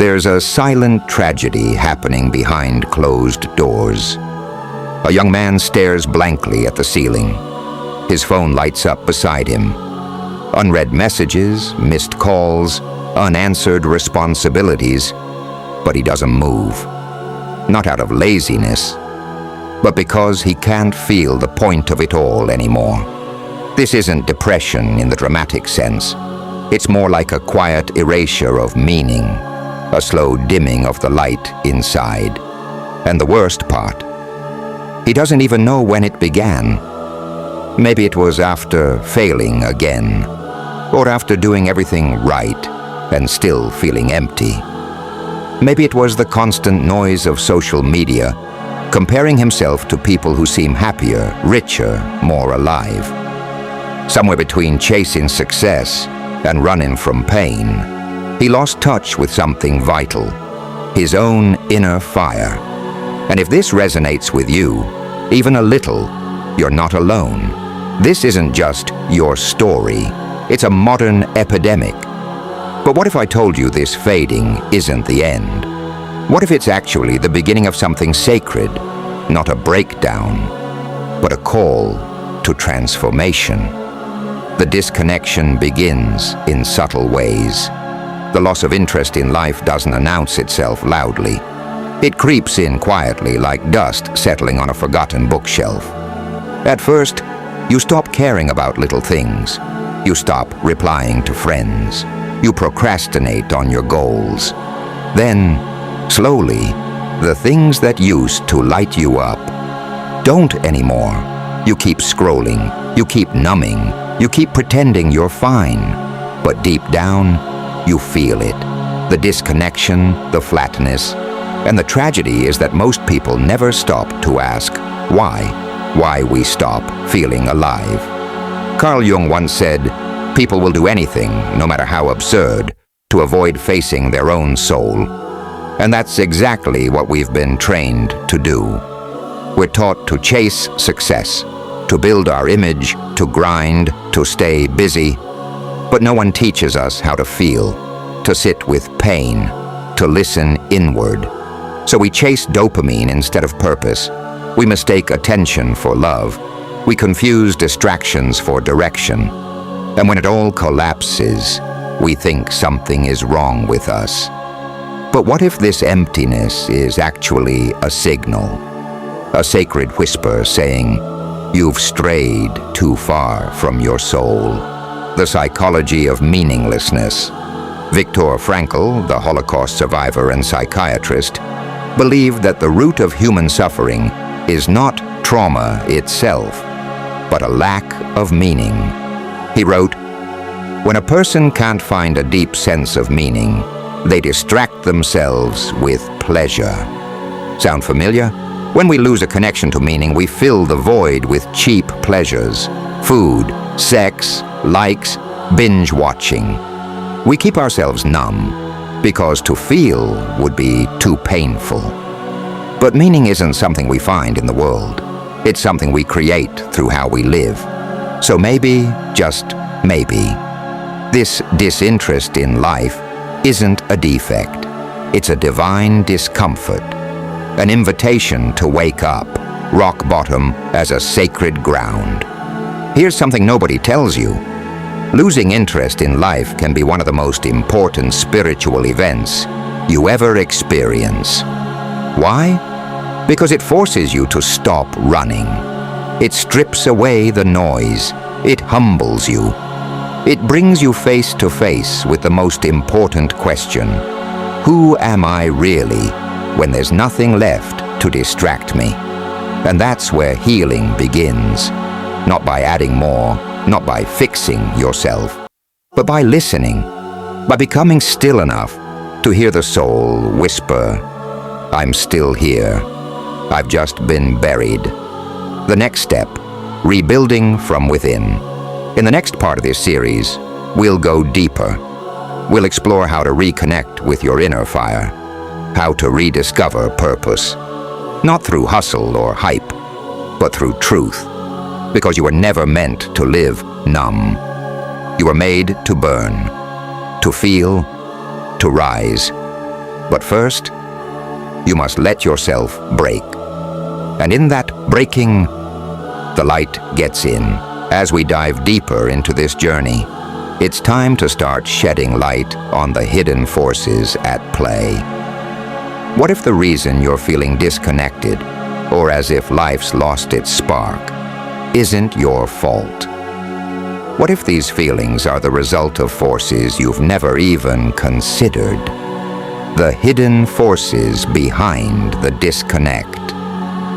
There's a silent tragedy happening behind closed doors. A young man stares blankly at the ceiling. His phone lights up beside him. Unread messages, missed calls, unanswered responsibilities, but he doesn't move. Not out of laziness, but because he can't feel the point of it all anymore. This isn't depression in the dramatic sense. It's more like a quiet erasure of meaning, a slow dimming of the light inside. And the worst part, he doesn't even know when it began. Maybe it was after failing again, or after doing everything right and still feeling empty. Maybe it was the constant noise of social media, comparing himself to people who seem happier, richer, more alive. Somewhere between chasing success and running from pain, he lost touch with something vital, his own inner fire. And if this resonates with you, even a little, you're not alone. This isn't just your story, it's a modern epidemic. But what if I told you this fading isn't the end? What if it's actually the beginning of something sacred, not a breakdown, but a call to transformation? The disconnection begins in subtle ways. The loss of interest in life doesn't announce itself loudly. It creeps in quietly like dust settling on a forgotten bookshelf. At first, you stop caring about little things. You stop replying to friends. You procrastinate on your goals. Then, slowly, the things that used to light you up don't anymore. You keep scrolling, you keep numbing, you keep pretending you're fine. But deep down, you feel it. The disconnection, the flatness. And the tragedy is that most people never stop to ask why we stop feeling alive. Carl Jung once said, "People will do anything, no matter how absurd, to avoid facing their own soul." And that's exactly what we've been trained to do. We're taught to chase success, to build our image, to grind, to stay busy. But no one teaches us how to feel, to sit with pain, to listen inward. So we chase dopamine instead of purpose. We mistake attention for love. We confuse distractions for direction. And when it all collapses, we think something is wrong with us. But what if this emptiness is actually a signal? A sacred whisper saying, "You've strayed too far from your soul." The psychology of meaninglessness. Viktor Frankl, the Holocaust survivor and psychiatrist, believed that the root of human suffering is not trauma itself, but a lack of meaning. He wrote, "When a person can't find a deep sense of meaning, they distract themselves with pleasure." Sound familiar? When we lose a connection to meaning, we fill the void with cheap pleasures. Food, sex, likes, binge watching. We keep ourselves numb because to feel would be too painful. But meaning isn't something we find in the world. It's something we create through how we live. So maybe, just maybe, this disinterest in life isn't a defect. It's a divine discomfort, an invitation to wake up, rock bottom as a sacred ground. Here's something nobody tells you. Losing interest in life can be one of the most important spiritual events you ever experience. Why? Because it forces you to stop running. It strips away the noise. It humbles you. It brings you face to face with the most important question. Who am I really when there's nothing left to distract me? And that's where healing begins. Not by adding more, not by fixing yourself, but by listening, by becoming still enough to hear the soul whisper, "I'm still here. I've just been buried." The next step, rebuilding from within. In the next part of this series, we'll go deeper. We'll explore how to reconnect with your inner fire, how to rediscover purpose, not through hustle or hype, but through truth. Because you were never meant to live numb. You were made to burn, to feel, to rise. But first, you must let yourself break. And in that breaking, the light gets in. As we dive deeper into this journey, it's time to start shedding light on the hidden forces at play. What if the reason you're feeling disconnected, or as if life's lost its spark, isn't your fault? What if these feelings are the result of forces you've never even considered? The hidden forces behind the disconnect.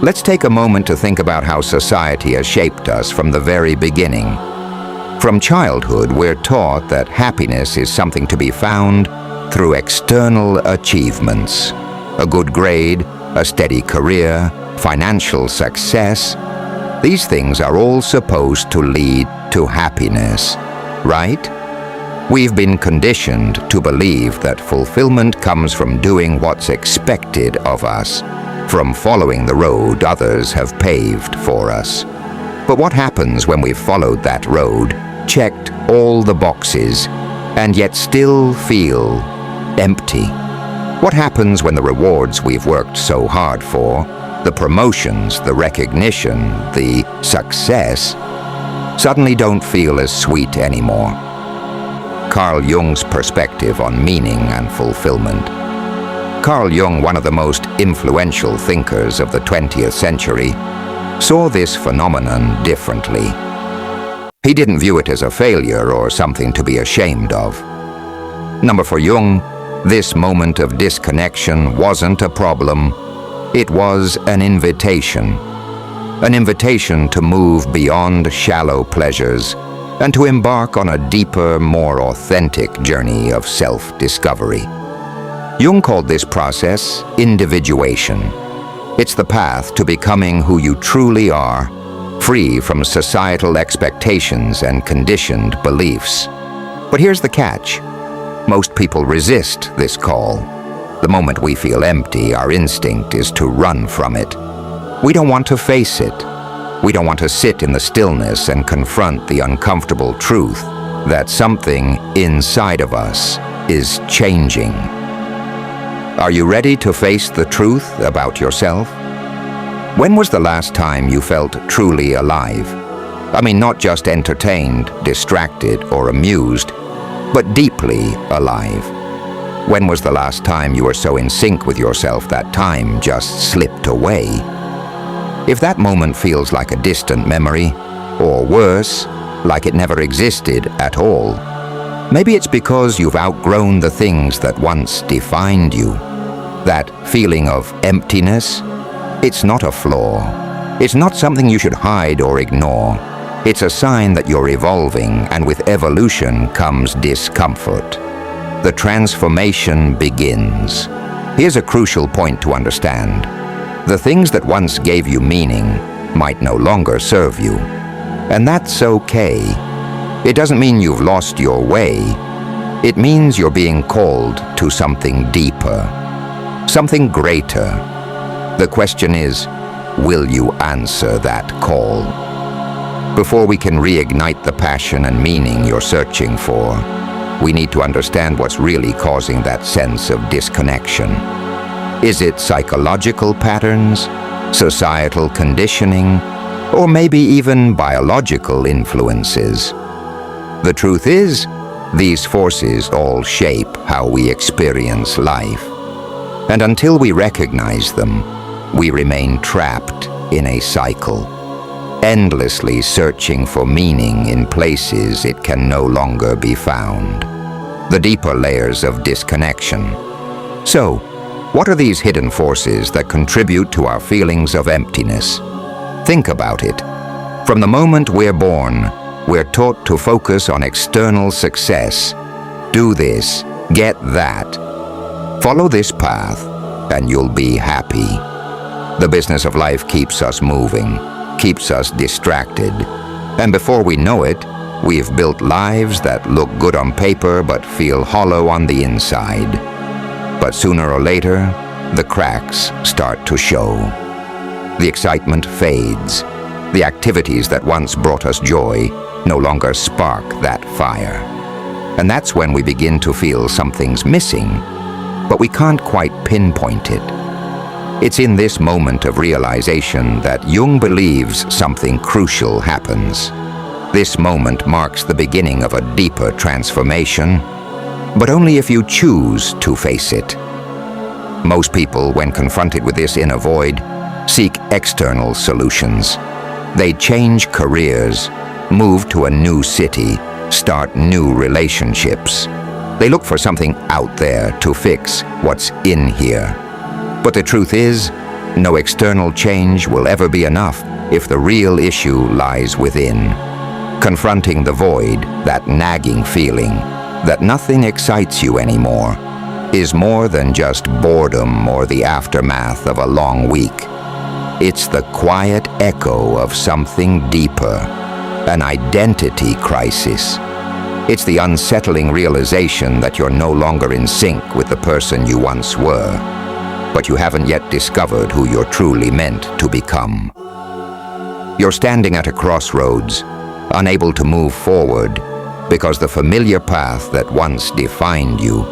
Let's take a moment to think about how society has shaped us from the very beginning. From childhood, we're taught that happiness is something to be found through external achievements. A good grade, a steady career, financial success. These things are all supposed to lead to happiness, right? We've been conditioned to believe that fulfillment comes from doing what's expected of us, from following the road others have paved for us. But what happens when we've followed that road, checked all the boxes, and yet still feel empty? What happens when the rewards we've worked so hard for, the promotions, the recognition, the success, suddenly don't feel as sweet anymore? Carl Jung's perspective on meaning and fulfillment. Carl Jung, one of the most influential thinkers of the 20th century, saw this phenomenon differently. He didn't view it as a failure or something to be ashamed of. For Jung, this moment of disconnection wasn't a problem. It was an invitation. An invitation to move beyond shallow pleasures and to embark on a deeper, more authentic journey of self-discovery. Jung called this process individuation. It's the path to becoming who you truly are, free from societal expectations and conditioned beliefs. But here's the catch. Most people resist this call. The moment we feel empty, our instinct is to run from it. We don't want to face it. We don't want to sit in the stillness and confront the uncomfortable truth that something inside of us is changing. Are you ready to face the truth about yourself? When was the last time you felt truly alive? I mean, not just entertained, distracted, or amused, but deeply alive. When was the last time you were so in sync with yourself that time just slipped away? If that moment feels like a distant memory, or worse, like it never existed at all, maybe it's because you've outgrown the things that once defined you. That feeling of emptiness, it's not a flaw. It's not something you should hide or ignore. It's a sign that you're evolving, and with evolution comes discomfort. The transformation begins. Here's a crucial point to understand. The things that once gave you meaning might no longer serve you. And that's okay. It doesn't mean you've lost your way. It means you're being called to something deeper, something greater. The question is, will you answer that call? Before we can reignite the passion and meaning you're searching for, we need to understand what's really causing that sense of disconnection. Is it psychological patterns, societal conditioning, or maybe even biological influences? The truth is, these forces all shape how we experience life. And until we recognize them, we remain trapped in a cycle, endlessly searching for meaning in places it can no longer be found. The deeper layers of disconnection. So, what are these hidden forces that contribute to our feelings of emptiness? Think about it. From the moment we're born, we're taught to focus on external success. Do this, get that. Follow this path, and you'll be happy. The business of life keeps us moving, keeps us distracted, and before we know it, we've built lives that look good on paper but feel hollow on the inside. But sooner or later, the cracks start to show. The excitement fades. The activities that once brought us joy no longer spark that fire. And that's when we begin to feel something's missing. but we can't quite pinpoint it. It's in this moment of realization that Jung believes something crucial happens. This moment marks the beginning of a deeper transformation, but only if you choose to face it. Most people, when confronted with this inner void, seek external solutions. They change careers, move to a new city, start new relationships. They look for something out there to fix what's in here. But the truth is, no external change will ever be enough if the real issue lies within. Confronting the void, that nagging feeling that nothing excites you anymore, is more than just boredom or the aftermath of a long week. It's the quiet echo of something deeper, an identity crisis. It's the unsettling realization that you're no longer in sync with the person you once were, but you haven't yet discovered who you're truly meant to become. You're standing at a crossroads, unable to move forward because the familiar path that once defined you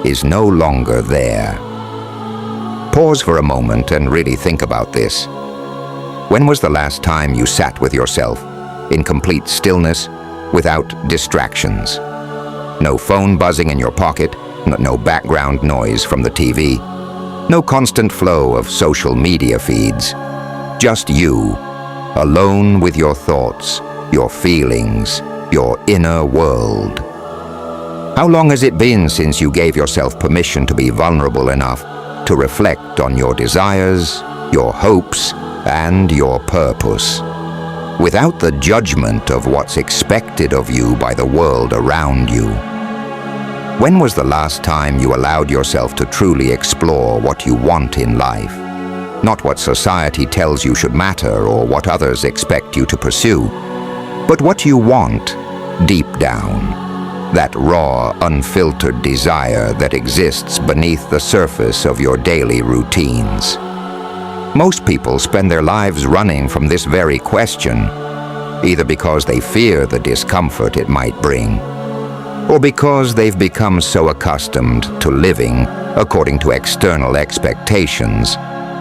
is no longer there. Pause for a moment and really think about this. When was the last time you sat with yourself in complete stillness, without distractions? No phone buzzing in your pocket, no background noise from the TV, no constant flow of social media feeds. Just you, alone with your thoughts, your feelings, your inner world. How long has it been since you gave yourself permission to be vulnerable enough to reflect on your desires, your hopes, and your purpose, without the judgment of what's expected of you by the world around you? When was the last time you allowed yourself to truly explore what you want in life? Not what society tells you should matter or what others expect you to pursue, but what you want deep down. That raw, unfiltered desire that exists beneath the surface of your daily routines. Most people spend their lives running from this very question, either because they fear the discomfort it might bring, or because they've become so accustomed to living according to external expectations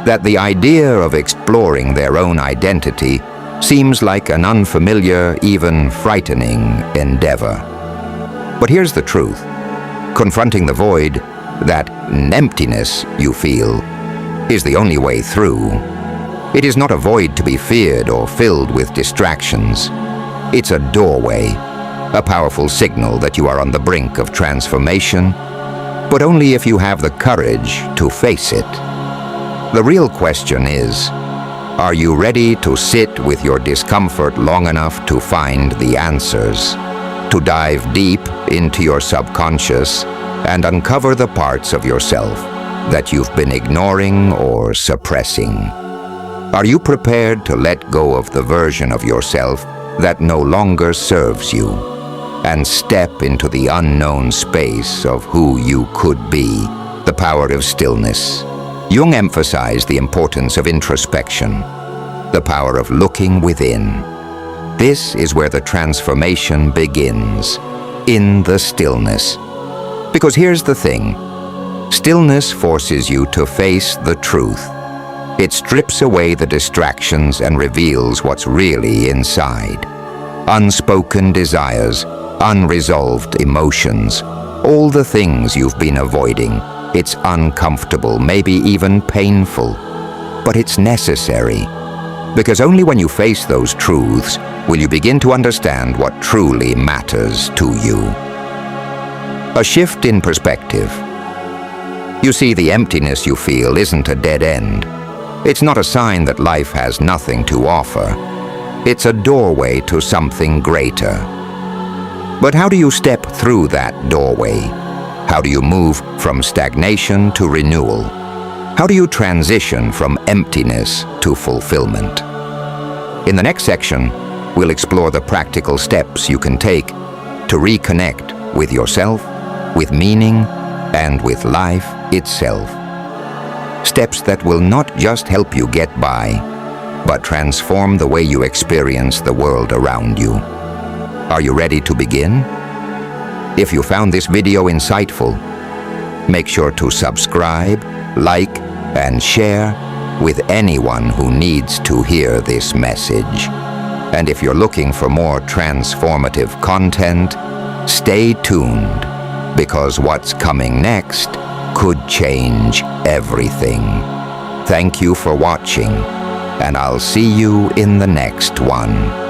that the idea of exploring their own identity seems like an unfamiliar, even frightening endeavor. But here's the truth. Confronting the void, that emptiness you feel, is the only way through. It is not a void to be feared or filled with distractions. It's a doorway, a powerful signal that you are on the brink of transformation, but only if you have the courage to face it. The real question is, are you ready to sit with your discomfort long enough to find the answers? To dive deep into your subconscious and uncover the parts of yourself that you've been ignoring or suppressing? Are you prepared to let go of the version of yourself that no longer serves you and step into the unknown space of who you could be? The power of stillness. Jung emphasized the importance of introspection, the power of looking within. This is where the transformation begins, in the stillness. Because here's the thing, stillness forces you to face the truth. It strips away the distractions and reveals what's really inside. Unspoken desires, unresolved emotions, all the things you've been avoiding. It's uncomfortable, maybe even painful, but it's necessary. Because only when you face those truths will you begin to understand what truly matters to you. A shift in perspective. You see, the emptiness you feel isn't a dead end. It's not a sign that life has nothing to offer. It's a doorway to something greater. But how do you step through that doorway? How do you move from stagnation to renewal? How do you transition from emptiness to fulfillment? In the next section, we'll explore the practical steps you can take to reconnect with yourself, with meaning, and with life itself. Steps that will not just help you get by, but transform the way you experience the world around you. Are you ready to begin? If you found this video insightful, Make sure to subscribe, like, and share with anyone who needs to hear this message. And if you're looking for more transformative content, stay tuned, because what's coming next could change everything. Thank you for watching, and I'll see you in the next one.